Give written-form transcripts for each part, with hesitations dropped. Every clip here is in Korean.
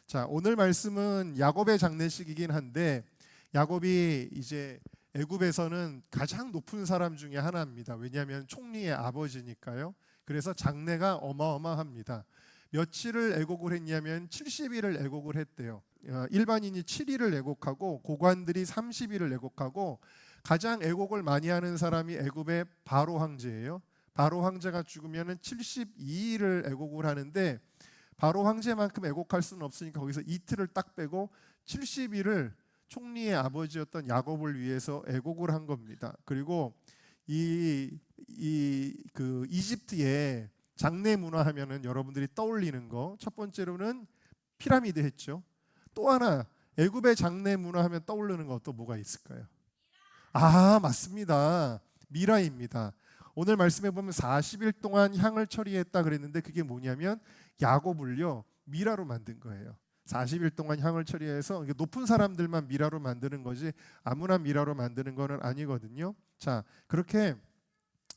자, 오늘 말씀은 야곱의 장례식이긴 한데 야곱이 이제 애굽에서는 가장 높은 사람 중에 하나입니다. 왜냐하면 총리의 아버지니까요. 그래서 장례가 어마어마합니다. 며칠을 애곡을 했냐면 70일을 애곡을 했대요. 일반인이 7일을 애곡하고 고관들이 30일을 애곡하고 가장 애곡을 많이 하는 사람이 애굽의 바로 황제예요. 바로 황제가 죽으면 72일을 애곡을 하는데 바로 황제만큼 애곡할 수는 없으니까 거기서 이틀을 딱 빼고 70일을 총리의 아버지였던 야곱을 위해서 애곡을 한 겁니다. 그리고 그 이집트의 장례 문화 하면은 여러분들이 떠올리는 거 첫 번째로는 피라미드 했죠. 또 하나 애굽의 장례 문화 하면 떠오르는 거 또 뭐가 있을까요? 아, 맞습니다. 미라입니다. 오늘 말씀해 보면 40일 동안 향을 처리했다 그랬는데 그게 뭐냐면 야곱을요 미라로 만든 거예요. 40일 동안 향을 처리해서 높은 사람들만 미라로 만드는 거지 아무나 미라로 만드는 거는 아니거든요. 자, 그렇게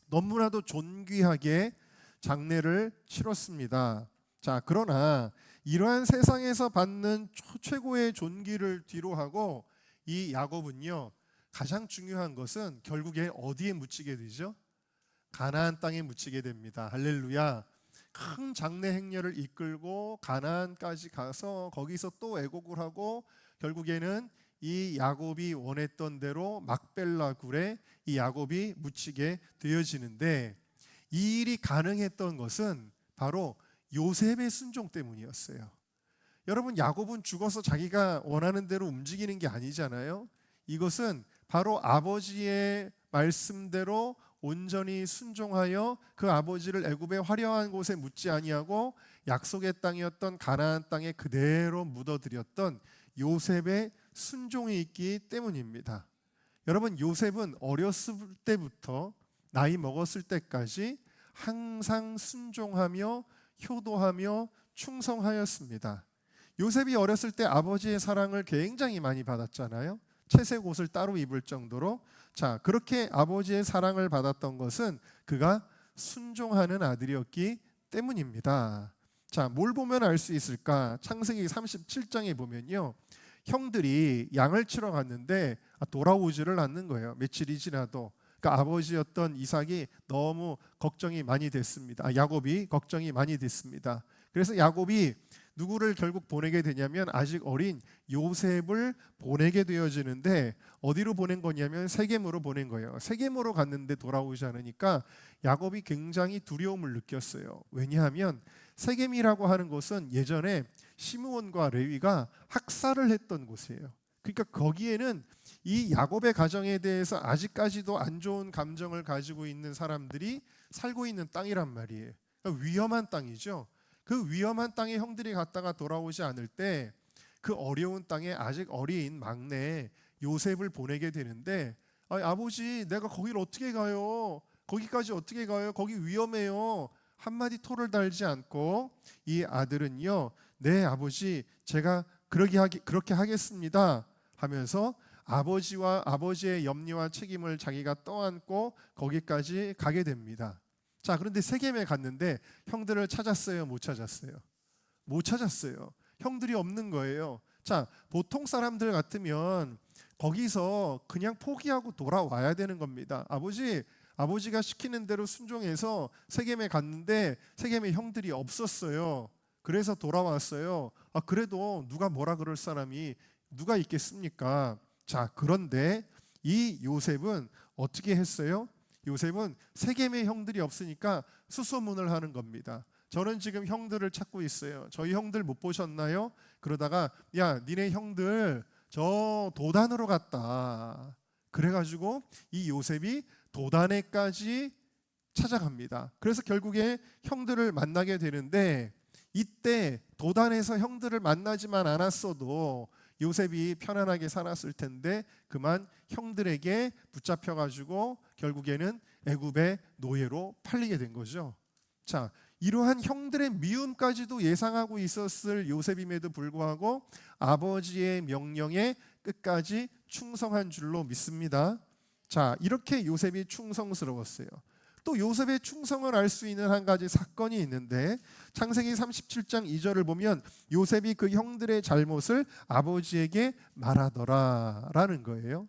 너무나도 존귀하게 장례를 치렀습니다. 자, 그러나 이러한 세상에서 받는 최고의 존귀를 뒤로하고 이 야곱은요 가장 중요한 것은 결국에 어디에 묻히게 되죠? 가나안 땅에 묻히게 됩니다. 할렐루야. 큰 장례 행렬을 이끌고 가나안까지 가서 거기서 또 애곡을 하고 결국에는 이 야곱이 원했던 대로 막벨라 굴에 이 야곱이 묻히게 되어지는데 이 일이 가능했던 것은 바로 요셉의 순종 때문이었어요. 여러분, 야곱은 죽어서 자기가 원하는 대로 움직이는 게 아니잖아요. 이것은 바로 아버지의 말씀대로 온전히 순종하여 그 아버지를 애굽의 화려한 곳에 묻지 아니하고 약속의 땅이었던 가나안 땅에 그대로 묻어들였던 요셉의 순종이 있기 때문입니다. 여러분, 요셉은 어렸을 때부터 나이 먹었을 때까지 항상 순종하며 효도하며 충성하였습니다. 요셉이 어렸을 때 아버지의 사랑을 굉장히 많이 받았잖아요. 채색 옷을 따로 입을 정도로. 자, 그렇게 아버지의 사랑을 받았던 것은 그가 순종하는 아들이었기 때문입니다. 자, 뭘 보면 알 수 있을까? 창세기 37장에 보면요, 형들이 양을 치러 갔는데 돌아오지를 않는 거예요. 며칠이 지나도. 그러니까 아버지였던 이삭이 너무 걱정이 많이 됐습니다. 야곱이 걱정이 많이 됐습니다. 그래서 야곱이 누구를 결국 보내게 되냐면 아직 어린 요셉을 보내게 되어지는데 어디로 보낸 거냐면 세겜으로 보낸 거예요. 세겜으로 갔는데 돌아오지 않으니까 야곱이 굉장히 두려움을 느꼈어요. 왜냐하면 세겜이라고 하는 곳은 예전에 시므온과 레위가 학살을 했던 곳이에요. 그러니까 거기에는 이 야곱의 가정에 대해서 아직까지도 안 좋은 감정을 가지고 있는 사람들이 살고 있는 땅이란 말이에요. 그러니까 위험한 땅이죠. 그 위험한 땅에 형들이 갔다가 돌아오지 않을 때 그 어려운 땅에 아직 어린 막내 요셉을 보내게 되는데 아버지, 내가 거기를 어떻게 가요? 거기까지 어떻게 가요? 거기 위험해요. 한마디 토를 달지 않고 이 아들은요, 네 아버지, 제가 그렇게 하겠습니다 하면서 아버지와 아버지의 염려와 책임을 자기가 떠안고 거기까지 가게 됩니다. 자, 그런데 세겜에 갔는데 형들을 찾았어요? 못 찾았어요? 못 찾았어요. 형들이 없는 거예요. 자, 보통 사람들 같으면 거기서 그냥 포기하고 돌아와야 되는 겁니다. 아버지가 시키는 대로 순종해서 세겜에 갔는데 세겜에 형들이 없었어요. 그래서 돌아왔어요. 그래도 누가 뭐라 그럴 사람이 누가 있겠습니까? 자, 그런데 이 요셉은 어떻게 했어요? 요셉은 세겜의 형들이 없으니까 수소문을 하는 겁니다. 저는 지금 형들을 찾고 있어요. 저희 형들 못 보셨나요? 그러다가 야, 니네 형들 저 도단으로 갔다. 그래가지고 이 요셉이 도단에까지 찾아갑니다. 그래서 결국에 형들을 만나게 되는데 이때 도단에서 형들을 만나지만 않았어도 요셉이 편안하게 살았을 텐데 그만 형들에게 붙잡혀가지고 결국에는 애굽의 노예로 팔리게 된 거죠. 자, 이러한 형들의 미움까지도 예상하고 있었을 요셉임에도 불구하고 아버지의 명령에 끝까지 충성한 줄로 믿습니다. 자, 이렇게 요셉이 충성스러웠어요. 또 요셉의 충성을 알 수 있는 한 가지 사건이 있는데 창세기 37장 2절을 보면 요셉이 그 형들의 잘못을 아버지에게 말하더라라는 거예요.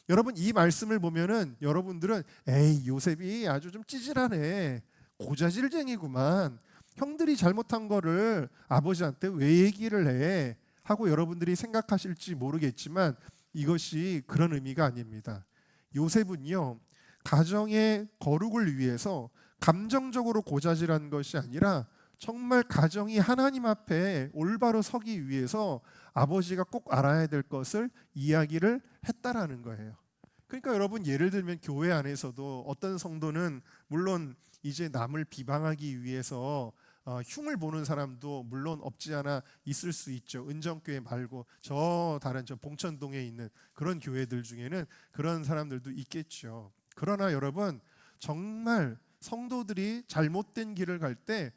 여러분 이 말씀을 보면은 여러분들은 에이 요셉이 아주 좀 찌질하네, 고자질쟁이구만, 형들이 잘못한 거를 아버지한테 왜 얘기를 해 하고 여러분들이 생각하실지 모르겠지만 이것이 그런 의미가 아닙니다. 요셉은요 가정의 거룩을 위해서 감정적으로 고자질한 것이 아니라 정말 가정이 하나님 앞에 올바로 서기 위해서 아버지가 꼭 알아야 될 것을 이야기를 했다라는 거예요. 그러니까 여러분 예를 들면 교회 안에서도 어떤 성도는 물론 이제 남을 비방하기 위해서 흉을 보는 사람도 물론 없지 않아 있을 수 있죠. 은정교회 말고 다른 봉천동에 있는 그런 교회들 중에는 그런 사람들도 있겠죠. 그러나 여러분 정말 성도들이 잘못된 길을 갈 때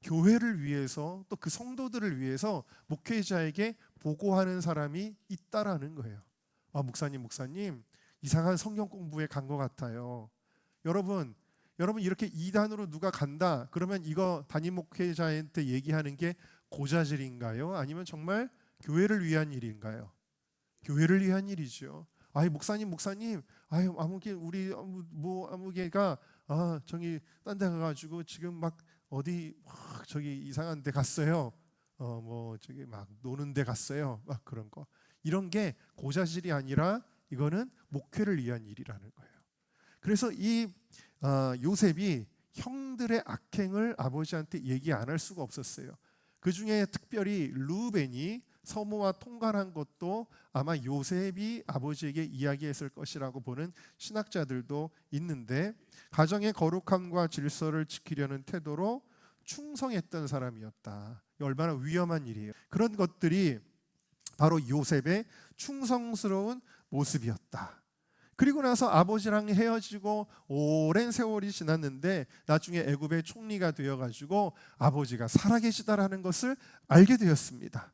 교회를 위해서 또 그 성도들을 위해서 목회자에게 보고하는 사람이 있다라는 거예요. 목사님 이상한 성경 공부에 간 것 같아요. 여러분 이렇게 이단으로 누가 간다 그러면 이거 담임 목회자한테 얘기하는 게 고자질인가요? 아니면 정말 교회를 위한 일인가요? 교회를 위한 일이죠. 목사님 아무개 우리 아무개가 저기 딴 데 가가지고 지금 막 어디 저기 이상한 데 갔어요. 저기 막 노는 데 갔어요. 막 그런 거. 이런 게 고자질이 아니라 이거는 목회를 위한 일이라는 거예요. 그래서 이 요셉이 형들의 악행을 아버지한테 얘기 안 할 수가 없었어요. 그 중에 특별히 르우벤이 서모와 통관한 것도 아마 요셉이 아버지에게 이야기했을 것이라고 보는 신학자들도 있는데 가정의 거룩함과 질서를 지키려는 태도로 충성했던 사람이었다. 얼마나 위험한 일이에요. 그런 것들이 바로 요셉의 충성스러운 모습이었다. 그리고 나서 아버지랑 헤어지고 오랜 세월이 지났는데 나중에 애굽의 총리가 되어가지고 아버지가 살아계시다라는 것을 알게 되었습니다.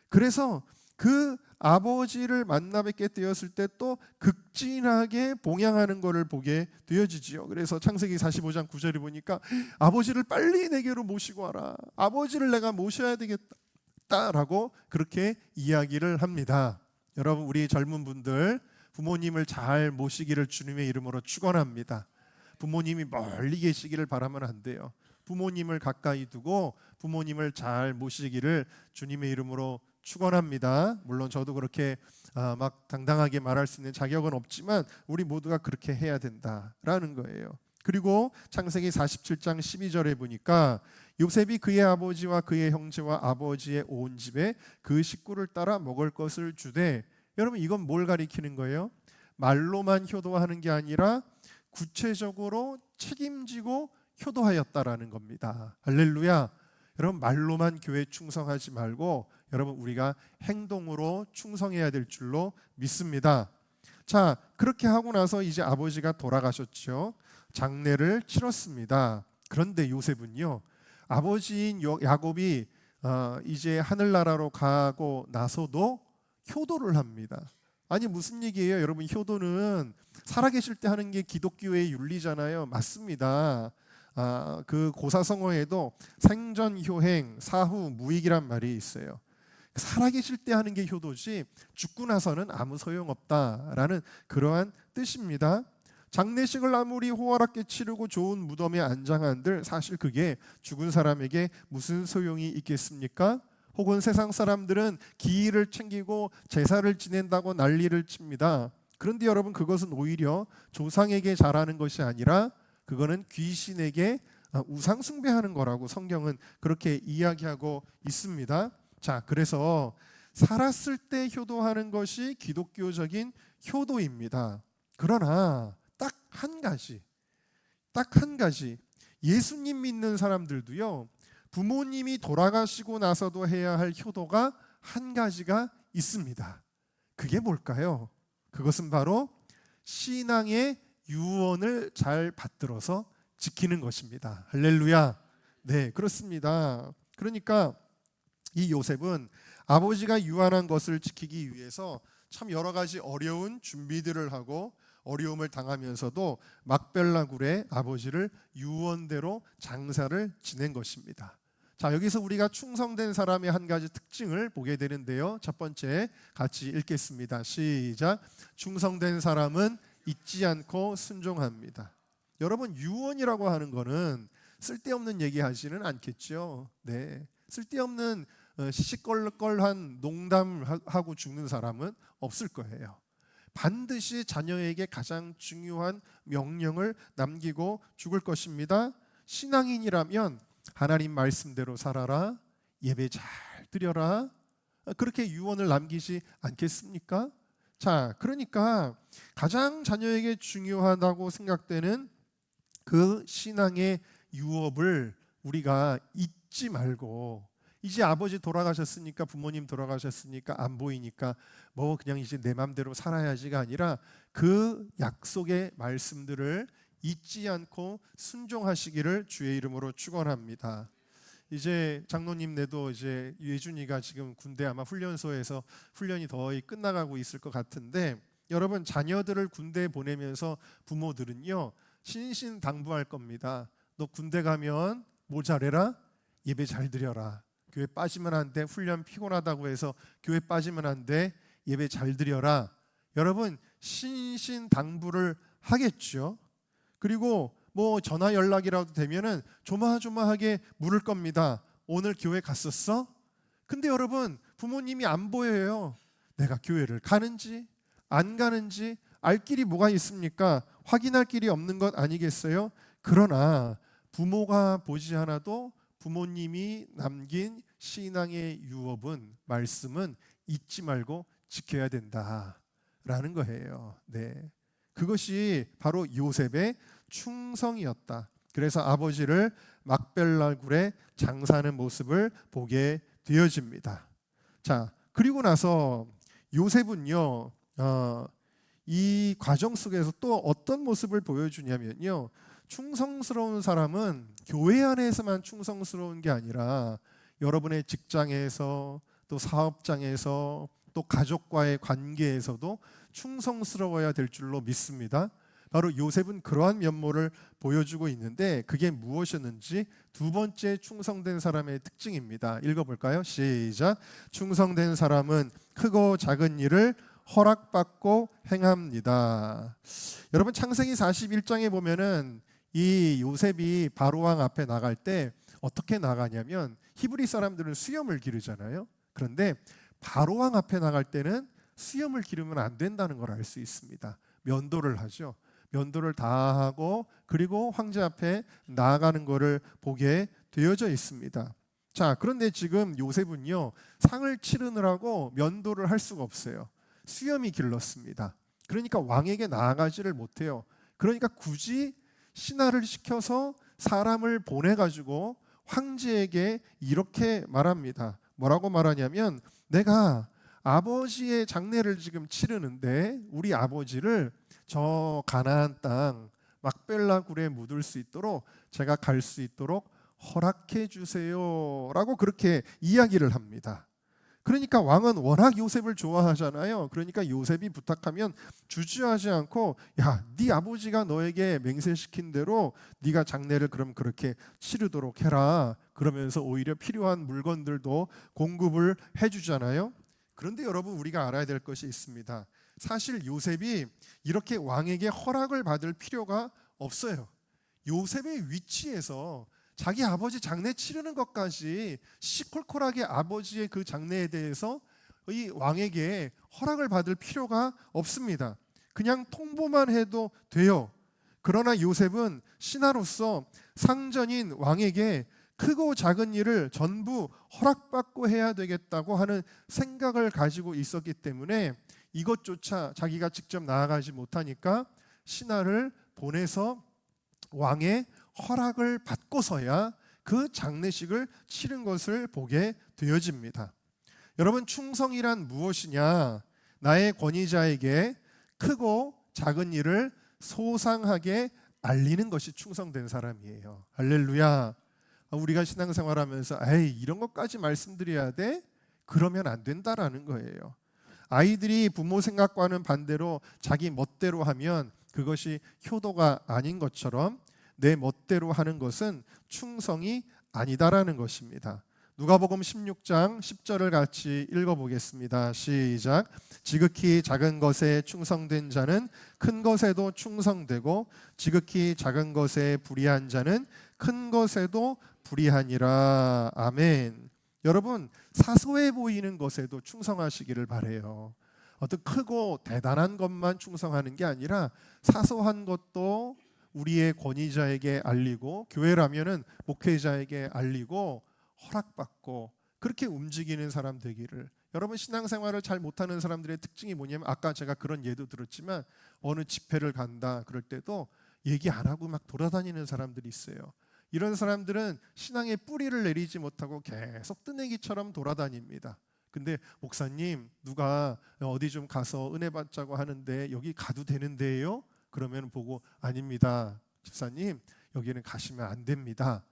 그래서 그 아버지를 만나 뵙게 되었을 때 또 극진하게 봉양하는 것을 보게 되어지지요. 그래서 창세기 45장 9절에 보니까 아버지를 빨리 내게로 모시고 와라, 아버지를 내가 모셔야 되겠다라고 그렇게 이야기를 합니다. 여러분 우리 젊은 분들 부모님을 잘 모시기를 주님의 이름으로 축원합니다. 부모님이 멀리 계시기를 바라면 안 돼요. 부모님을 가까이 두고 부모님을 잘 모시기를 주님의 이름으로 축원합니다. 물론 저도 그렇게 막 당당하게 말할 수 있는 자격은 없지만 우리 모두가 그렇게 해야 된다라는 거예요. 그리고 창세기 47장 12절에 보니까 요셉이 그의 아버지와 그의 형제와 아버지의 온 집에 그 식구를 따라 먹을 것을 주되, 여러분 이건 뭘 가리키는 거예요? 말로만 효도하는 게 아니라 구체적으로 책임지고 효도하였다라는 겁니다. 할렐루야. 여러분 말로만 교회 충성하지 말고 여러분 우리가 행동으로 충성해야 될 줄로 믿습니다. 자, 그렇게 하고 나서 이제 아버지가 돌아가셨죠. 장례를 치렀습니다. 그런데 요셉은요, 아버지인 야곱이 이제 하늘나라로 가고 나서도 효도를 합니다. 아니 무슨 얘기예요? 여러분 효도는 살아계실 때 하는 게 기독교의 윤리잖아요. 맞습니다. 그 고사성어에도 생전 효행, 사후 무익이란 말이 있어요. 살아계실 때 하는 게 효도지 죽고 나서는 아무 소용없다라는 그러한 뜻입니다. 장례식을 아무리 호화롭게 치르고 좋은 무덤에 안장한들 사실 그게 죽은 사람에게 무슨 소용이 있겠습니까? 혹은 세상 사람들은 기일을 챙기고 제사를 지낸다고 난리를 칩니다. 그런데 여러분 그것은 오히려 조상에게 잘하는 것이 아니라 그거는 귀신에게 우상 숭배하는 거라고 성경은 그렇게 이야기하고 있습니다. 자, 그래서 살았을 때 효도하는 것이 기독교적인 효도입니다. 그러나 딱 한 가지 예수님 믿는 사람들도요, 부모님이 돌아가시고 나서도 해야 할 효도가 한 가지가 있습니다. 그게 뭘까요? 그것은 바로 신앙의 유언을 잘 받들어서 지키는 것입니다. 할렐루야. 네, 그렇습니다. 그러니까 이 요셉은 아버지가 유언한 것을 지키기 위해서 참 여러 가지 어려운 준비들을 하고 어려움을 당하면서도 막벨라 굴의 아버지를 유언대로 장사를 지낸 것입니다. 자, 여기서 우리가 충성된 사람의 한 가지 특징을 보게 되는데요. 첫 번째 같이 읽겠습니다. 시작. 충성된 사람은 잊지 않고 순종합니다. 여러분, 유언이라고 하는 거는 쓸데없는 얘기하지는 않겠죠. 네, 쓸데없는 시시껄껄한 농담하고 죽는 사람은 없을 거예요. 반드시 자녀에게 가장 중요한 명령을 남기고 죽을 것입니다. 신앙인이라면 하나님 말씀대로 살아라, 예배 잘 드려라, 그렇게 유언을 남기지 않겠습니까? 자, 그러니까 가장 자녀에게 중요하다고 생각되는 그 신앙의 유업을 우리가 잊지 말고, 이제 아버지 돌아가셨으니까, 부모님 돌아가셨으니까 안 보이니까 뭐 그냥 이제 내 맘대로 살아야지가 아니라 그 약속의 말씀들을 잊지 않고 순종하시기를 주의 이름으로 축원합니다. 이제 장로님네도 이제 예준이가 지금 군대 아마 훈련소에서 훈련이 거의 끝나가고 있을 것 같은데, 여러분, 자녀들을 군대에 보내면서 부모들은요 신신당부할 겁니다. 너 군대 가면 뭐 잘해라? 예배 잘 드려라. 교회 빠지면 안 돼. 훈련 피곤하다고 해서 교회 빠지면 안 돼. 예배 잘 드려라. 여러분, 신신당부를 하겠죠. 그리고 뭐 전화 연락이라도 되면은 조마조마하게 물을 겁니다. 오늘 교회 갔었어? 근데 여러분, 부모님이 안 보여요. 내가 교회를 가는지 안 가는지 알 길이 뭐가 있습니까? 확인할 길이 없는 것 아니겠어요? 그러나 부모가 보지 않아도 부모님이 남긴 신앙의 유업은, 말씀은 잊지 말고 지켜야 된다라는 거예요. 네, 그것이 바로 요셉의 충성이었다. 그래서 아버지를 막벨라 굴에 장사하는 모습을 보게 되어집니다. 자, 그리고 나서 요셉은요 이 과정 속에서 또 어떤 모습을 보여주냐면요, 충성스러운 사람은 교회 안에서만 충성스러운 게 아니라 여러분의 직장에서, 또 사업장에서, 또 가족과의 관계에서도 충성스러워야 될 줄로 믿습니다. 바로 요셉은 그러한 면모를 보여주고 있는데, 그게 무엇이었는지 두 번째 충성된 사람의 특징입니다. 읽어볼까요? 시작. 충성된 사람은 크고 작은 일을 허락받고 행합니다. 여러분, 창세기 41장에 보면은 이 요셉이 바로왕 앞에 나갈 때 어떻게 나가냐면, 히브리 사람들은 수염을 기르잖아요. 그런데 바로왕 앞에 나갈 때는 수염을 기르면 안 된다는 걸 알 수 있습니다. 면도를 하죠. 면도를 다 하고 그리고 황제 앞에 나아가는 것을 보게 되어져 있습니다. 자, 그런데 지금 요셉은요 상을 치르느라고 면도를 할 수가 없어요. 수염이 길렀습니다. 그러니까 왕에게 나아가지를 못해요. 그러니까 굳이 신하를 시켜서 사람을 보내가지고 황제에게 이렇게 말합니다. 뭐라고 말하냐면, 내가 아버지의 장례를 지금 치르는데 우리 아버지를 저 가나안 땅 막벨라 굴에 묻을 수 있도록, 제가 갈 수 있도록 허락해 주세요 라고 그렇게 이야기를 합니다. 그러니까 왕은 워낙 요셉을 좋아하잖아요. 그러니까 요셉이 부탁하면 주저하지 않고, 야, 네 아버지가 너에게 맹세시킨 대로 네가 장례를 그럼 그렇게 치르도록 해라. 그러면서 오히려 필요한 물건들도 공급을 해주잖아요. 그런데 여러분, 우리가 알아야 될 것이 있습니다. 사실 요셉이 이렇게 왕에게 허락을 받을 필요가 없어요. 요셉의 위치에서 자기 아버지 장례 치르는 것까지 시콜콜하게 아버지의 그 장례에 대해서 이 왕에게 허락을 받을 필요가 없습니다. 그냥 통보만 해도 돼요. 그러나 요셉은 신하로서 상전인 왕에게 크고 작은 일을 전부 허락받고 해야 되겠다고 하는 생각을 가지고 있었기 때문에 이것조차 자기가 직접 나아가지 못하니까 신하를 보내서 왕의 허락을 받고서야 그 장례식을 치른 것을 보게 되어집니다. 여러분, 충성이란 무엇이냐? 나의 권위자에게 크고 작은 일을 소상하게 알리는 것이 충성된 사람이에요. 할렐루야. 우리가 신앙생활하면서 에이, 이런 것까지 말씀드려야 돼? 그러면 안 된다라는 거예요. 아이들이 부모 생각과는 반대로 자기 멋대로 하면 그것이 효도가 아닌 것처럼 내 멋대로 하는 것은 충성이 아니다라는 것입니다. 누가복음 16장 10절을 같이 읽어보겠습니다. 시작. 지극히 작은 것에 충성된 자는 큰 것에도 충성되고 지극히 작은 것에 불의한 자는 큰 것에도 불의하니라. 아멘. 여러분, 사소해 보이는 것에도 충성하시기를 바라요. 어떤 크고 대단한 것만 충성하는 게 아니라 사소한 것도 우리의 권위자에게 알리고, 교회라면은 목회자에게 알리고 허락받고 그렇게 움직이는 사람 되기를. 여러분, 신앙생활을 잘 못하는 사람들의 특징이 뭐냐면, 아까 제가 그런 예도 들었지만 어느 집회를 간다 그럴 때도 얘기 안 하고 막 돌아다니는 사람들이 있어요. 이런 사람들은 신앙의 뿌리를 내리지 못하고 계속 뜨내기처럼 돌아다닙니다. 근데 목사님, 누가 어디 좀 가서 은혜 받자고 하는데 여기 가도 되는데요? 그러면 보고, 아닙니다 집사님, 여기는 가시면 안 됩니다.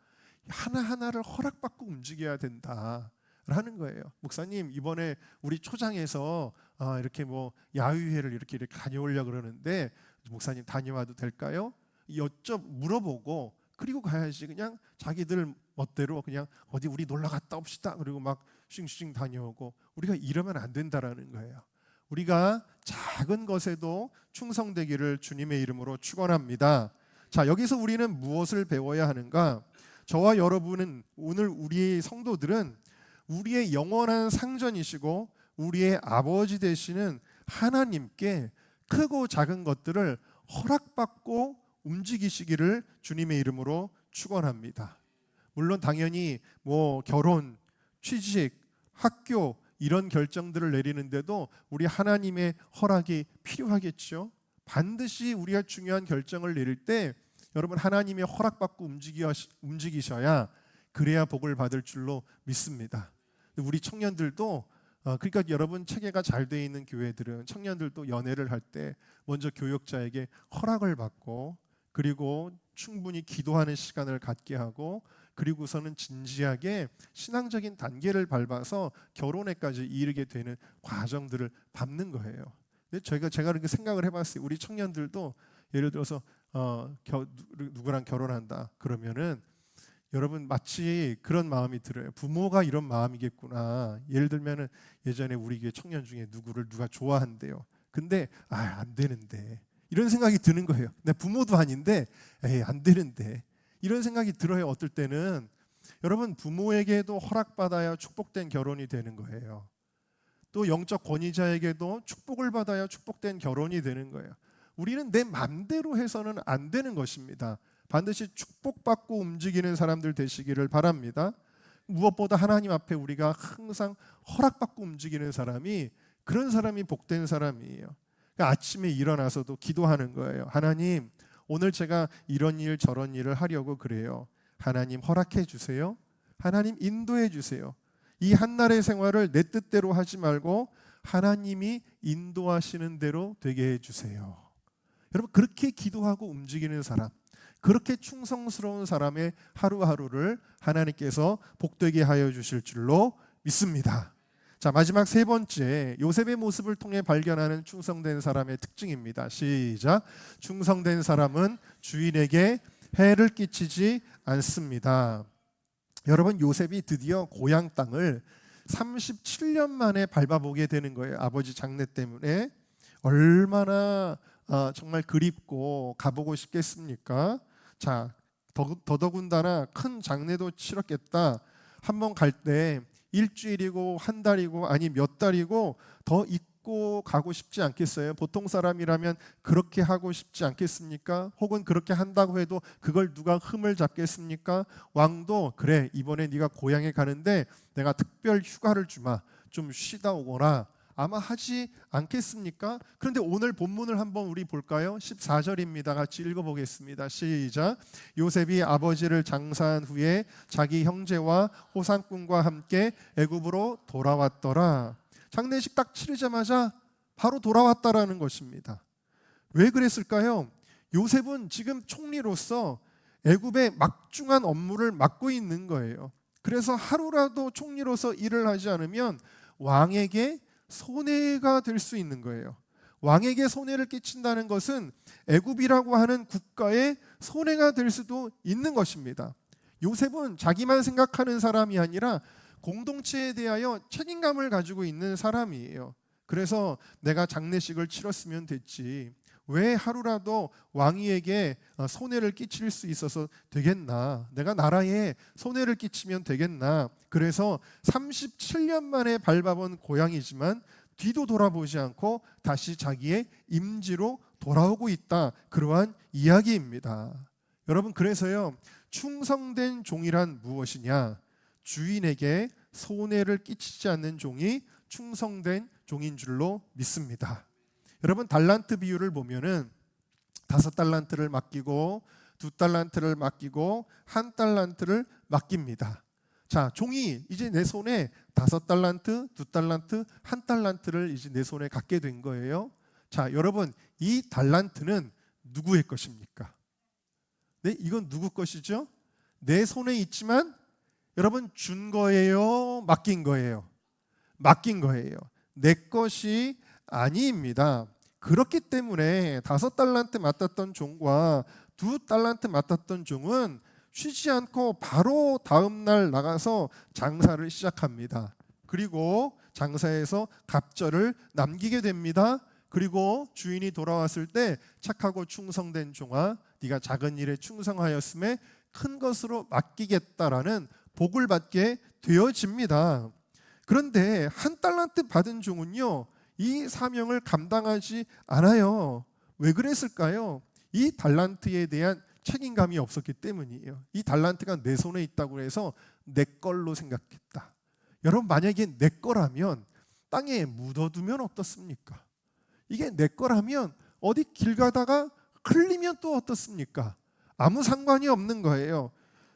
하나하나를 허락받고 움직여야 된다 라는 거예요. 목사님, 이번에 우리 초장에서 이렇게 뭐 야유회를 이렇게 다녀오려고 그러는데 목사님 다녀와도 될까요? 물어보고 그리고 가야지. 그냥 자기들 멋대로 그냥 어디 우리 놀러 갔다 옵시다 그리고 막 싱싱 다녀오고, 우리가 이러면 안 된다라는 거예요. 우리가 작은 것에도 충성되기를 주님의 이름으로 축원합니다. 자, 여기서 우리는 무엇을 배워야 하는가? 저와 여러분은, 오늘 우리 성도들은 우리의 영원한 상전이시고 우리의 아버지 되시는 하나님께 크고 작은 것들을 허락받고 움직이시기를 주님의 이름으로 축원합니다. 물론 당연히 뭐 결혼, 취직, 학교 이런 결정들을 내리는데도 우리 하나님의 허락이 필요하겠죠. 반드시 우리가 중요한 결정을 내릴 때 여러분, 하나님의 허락받고 움직이셔야 그래야 복을 받을 줄로 믿습니다. 우리 청년들도 그러니까 여러분, 체계가 잘 돼 있는 교회들은 청년들도 연애를 할 때 먼저 교역자에게 허락을 받고, 그리고 충분히 기도하는 시간을 갖게 하고, 그리고서는 진지하게 신앙적인 단계를 밟아서 결혼에까지 이르게 되는 과정들을 밟는 거예요. 근데 제가 이렇게 생각을 해봤어요. 우리 청년들도 예를 들어서 누구랑 결혼한다 그러면은 여러분, 마치 그런 마음이 들어요. 부모가 이런 마음이겠구나. 예를 들면은 예전에 우리 교회 청년 중에 누구를 누가 좋아한대요. 근데 안 되는데, 이런 생각이 드는 거예요. 내 부모도 아닌데 안 되는데, 이런 생각이 들어요. 어떨 때는 여러분, 부모에게도 허락받아야 축복된 결혼이 되는 거예요. 또 영적 권위자에게도 축복을 받아야 축복된 결혼이 되는 거예요. 우리는 내 맘대로 해서는 안 되는 것입니다. 반드시 축복받고 움직이는 사람들 되시기를 바랍니다. 무엇보다 하나님 앞에 우리가 항상 허락받고 움직이는 사람이, 그런 사람이 복된 사람이에요. 그러니까 아침에 일어나서도 기도하는 거예요. 하나님, 오늘 제가 이런 일 저런 일을 하려고 그래요. 하나님 허락해 주세요. 하나님 인도해 주세요. 이 한날의 생활을 내 뜻대로 하지 말고 하나님이 인도하시는 대로 되게 해 주세요. 여러분, 그렇게 기도하고 움직이는 사람, 그렇게 충성스러운 사람의 하루하루를 하나님께서 복되게 하여 주실 줄로 믿습니다. 자, 마지막 세 번째, 요셉의 모습을 통해 발견하는 충성된 사람의 특징입니다. 시작. 충성된 사람은 주인에게 해를 끼치지 않습니다. 여러분, 요셉이 드디어 고향 땅을 37년 만에 밟아보게 되는 거예요. 아버지 장례 때문에. 얼마나 정말 그립고 가보고 싶겠습니까? 자, 더더군다나 큰 장례도 치렀겠다. 한번 갈 때 일주일이고 한 달이고 아니 몇 달이고 더 있고 가고 싶지 않겠어요? 보통 사람이라면 그렇게 하고 싶지 않겠습니까? 혹은 그렇게 한다고 해도 그걸 누가 흠을 잡겠습니까? 왕도, 그래, 이번에 네가 고향에 가는데 내가 특별 휴가를 주마, 좀 쉬다 오거라, 아마 하지 않겠습니까? 그런데 오늘 본문을 한번 우리 볼까요? 14절입니다. 같이 읽어보겠습니다. 시작. 요셉이 아버지를 장사한 후에 자기 형제와 호상꾼과 함께 애굽으로 돌아왔더라. 장례식 딱 치르자마자 바로 돌아왔다라는 것입니다. 왜 그랬을까요? 요셉은 지금 총리로서 애굽의 막중한 업무를 맡고 있는 거예요. 그래서 하루라도 총리로서 일을 하지 않으면 왕에게 손해가 될 수 있는 거예요. 왕에게 손해를 끼친다는 것은 애굽이라고 하는 국가의 손해가 될 수도 있는 것입니다. 요셉은 자기만 생각하는 사람이 아니라 공동체에 대하여 책임감을 가지고 있는 사람이에요. 그래서 내가 장례식을 치렀으면 됐지, 왜 하루라도 왕위에게 손해를 끼칠 수 있어서 되겠나, 내가 나라에 손해를 끼치면 되겠나. 그래서 37년 만에 밟아본 고향이지만 뒤도 돌아보지 않고 다시 자기의 임지로 돌아오고 있다, 그러한 이야기입니다. 여러분, 그래서요, 충성된 종이란 무엇이냐? 주인에게 손해를 끼치지 않는 종이 충성된 종인 줄로 믿습니다. 여러분, 달란트 비유를 보면은 5달란트를 맡기고 2달란트를 맡기고 1달란트를 맡깁니다. 자, 종이 이제 내 손에 5달란트, 2달란트, 1달란트를 이제 내 손에 갖게 된 거예요. 자, 여러분, 이 달란트는 누구의 것입니까? 네, 이건 누구 것이죠? 내 손에 있지만 여러분, 준 거예요, 맡긴 거예요? 맡긴 거예요. 내 것이 아니입니다. 그렇기 때문에 5달란트 맡았던 종과 2달란트 맡았던 종은 쉬지 않고 바로 다음 날 나가서 장사를 시작합니다. 그리고 장사에서 갑절을 남기게 됩니다. 그리고 주인이 돌아왔을 때 착하고 충성된 종아, 네가 작은 일에 충성하였음에 큰 것으로 맡기겠다라는 복을 받게 되어집니다. 그런데 1달란트 받은 종은요, 이 사명을 감당하지 않아요. 왜 그랬을까요? 이 달란트에 대한 책임감이 없었기 때문이에요. 이 달란트가 내 손에 있다고 해서 내 걸로 생각했다. 여러분, 만약에 내 거라면 땅에 묻어두면 어떻습니까? 이게 내 거라면 어디 길 가다가 흘리면 또 어떻습니까? 아무 상관이 없는 거예요.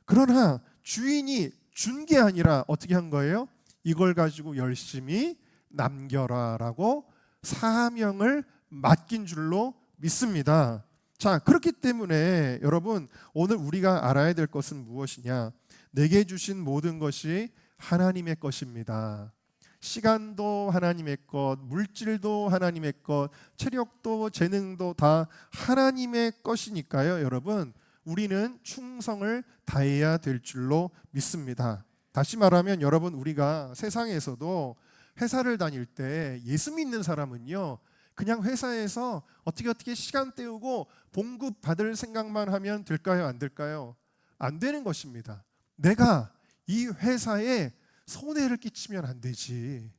그러나 주인이 준 게 아니라 어떻게 한 거예요? 이걸 가지고 열심히 남겨라라고 사명을 맡긴 줄로 믿습니다. 자, 그렇기 때문에 여러분, 오늘 우리가 알아야 될 것은 무엇이냐? 내게 주신 모든 것이 하나님의 것입니다. 시간도 하나님의 것, 물질도 하나님의 것, 체력도 재능도 다 하나님의 것이니까요. 여러분, 우리는 충성을 다해야 될 줄로 믿습니다. 다시 말하면 여러분, 우리가 세상에서도 회사를 다닐 때 예수 믿는 사람은요, 그냥 회사에서 어떻게 시간 때우고 봉급 받을 생각만 하면 될까요? 안 될까요? 안 되는 것입니다. 내가 이 회사에 손해를 끼치면 안 되지.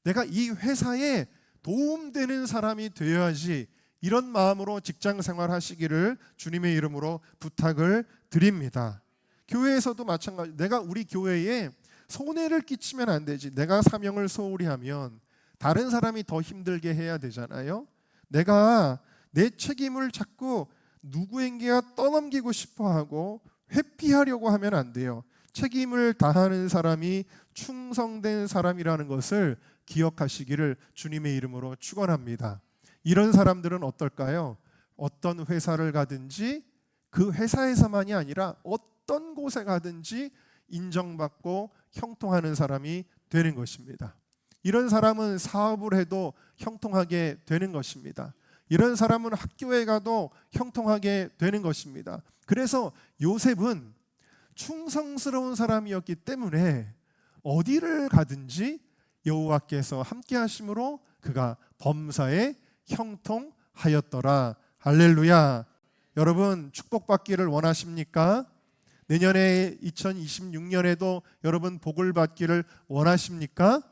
내가 이 회사에 도움되는 사람이 되어야지. 이런 마음으로 직장 생활 하시기를 주님의 이름으로 부탁을 드립니다. 교회에서도 마찬가지. 내가 우리 교회에 손해를 끼치면 안 되지. 내가 사명을 소홀히 하면 다른 사람이 더 힘들게 해야 되잖아요. 내가 내 책임을 자꾸 누구에게야 떠넘기고 싶어하고 회피하려고 하면 안 돼요. 책임을 다하는 사람이 충성된 사람이라는 것을 기억하시기를 주님의 이름으로 축원합니다. 이런 사람들은 어떨까요? 어떤 회사를 가든지 그 회사에서만이 아니라 어떤 곳에 가든지 인정받고 형통하는 사람이 되는 것입니다. 이런 사람은 사업을 해도 형통하게 되는 것입니다. 이런 사람은 학교에 가도 형통하게 되는 것입니다. 그래서 요셉은 충성스러운 사람이었기 때문에 어디를 가든지 여호와께서 함께 하심으로 그가 범사에 형통하였더라. 할렐루야. 여러분, 축복받기를 원하십니까? 내년에 2026년에도 여러분 복을 받기를 원하십니까?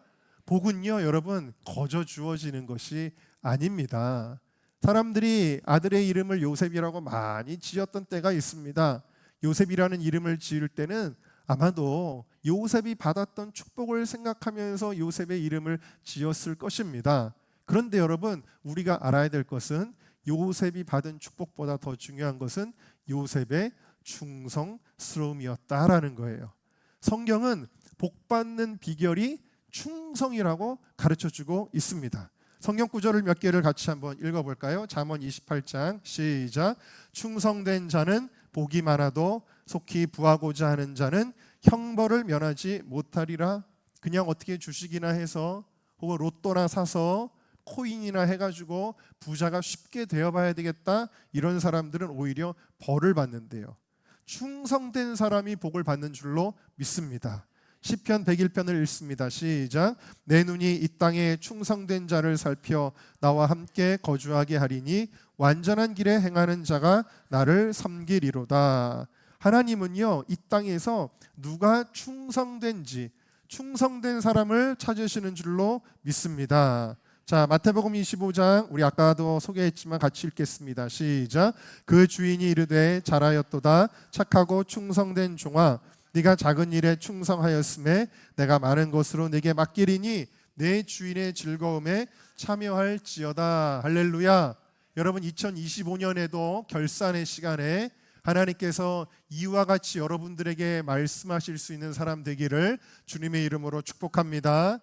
복은요, 여러분, 거저 주어지는 것이 아닙니다. 사람들이 아들의 이름을 요셉이라고 많이 지었던 때가 있습니다. 요셉이라는 이름을 지을 때는 아마도 요셉이 받았던 축복을 생각하면서 요셉의 이름을 지었을 것입니다. 그런데 여러분, 우리가 알아야 될 것은 요셉이 받은 축복보다 더 중요한 것은 요셉의 충성스러움이었다라는 거예요. 성경은 복 받는 비결이 충성이라고 가르쳐주고 있습니다. 성경 구절을 몇 개를 같이 한번 읽어볼까요? 잠언 28장 시작. 충성된 자는 복이 많아도 속히 부하고자 하는 자는 형벌을 면하지 못하리라. 그냥 어떻게 주식이나 해서 혹은 로또나 사서 코인이나 해가지고 부자가 쉽게 되어봐야 되겠다, 이런 사람들은 오히려 벌을 받는데요. 충성된 사람이 복을 받는 줄로 믿습니다. 시편 101편을 읽습니다. 시작. 내 눈이 이 땅에 충성된 자를 살펴 나와 함께 거주하게 하리니 완전한 길에 행하는 자가 나를 섬기리로다. 하나님은요, 이 땅에서 누가 충성된 사람을 찾으시는 줄로 믿습니다. 자, 마태복음 25장, 우리 아까도 소개했지만 같이 읽겠습니다. 시작. 그 주인이 이르되 잘하였도다 착하고 충성된 종아, 네가 작은 일에 충성하였음에 내가 많은 것으로 네게 맡기리니 내 주인의 즐거움에 참여할지어다. 할렐루야. 여러분, 2025년에도 결산의 시간에 하나님께서 이와 같이 여러분들에게 말씀하실 수 있는 사람 되기를 주님의 이름으로 축복합니다.